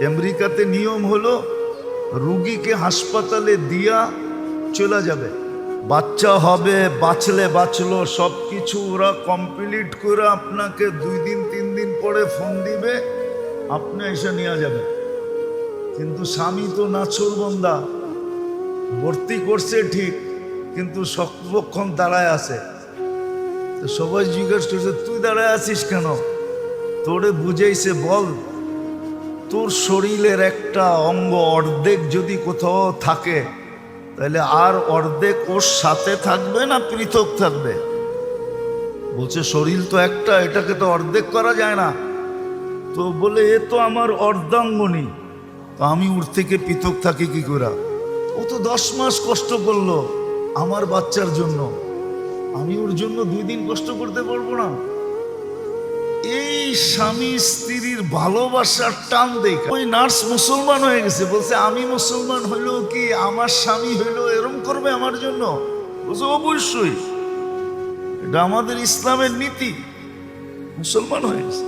আমেরিকাতে নিয়ম হলো রুগীকে হাসপাতালে দিয়া চলে যাবে, বাচ্চা হবে, বাঁচলে বাঁচলো, সব কিছু ওরা কমপ্লিট করে আপনাকে 2 দিন 3 দিন পরে ফোন দিবে, আপনি এসে নিয়ে যাবেন। কিন্তু স্বামী তো নাছোড়বান্দা, ভর্তি করছে ঠিক, কিন্তু সর্বক্ষণ দাঁড়ায় আছে। তো সবাই জিজ্ঞেস করছে তুই দাঁড়ায় আছিস কেন? তোরে বুঝাইছে, বল তোর শরীরের একটা অঙ্গ অর্ধেক যদি কোথাও থাকে তাহলে আর অর্ধেক ওর সাথে থাকবে না পৃথক থাকবে? বলছে শরীর তো একটা, এটাকে তো অর্ধেক করা যায় না। তো বলে এ তো আমার অর্ধাঙ্গনী, তো আমি ওর থেকে পৃথক থাকি কি করে? ও তো 10 মাস কষ্ট করলো আমার বাচ্চার জন্য, আমি ওর জন্য 2 দিন কষ্ট করতে পারবো না? এই স্বামী স্ত্রীর ভালোবাসার টান দেখে ওই নার্স মুসলমান হয়ে গেছে। বলছে আমি মুসলমান হইলেও কি আমার স্বামী হইলেও এরম করবে আমার জন্য? বলছে অবশ্যই, এটা আমাদের ইসলামের নীতি। মুসলমান হয়ে গেছে।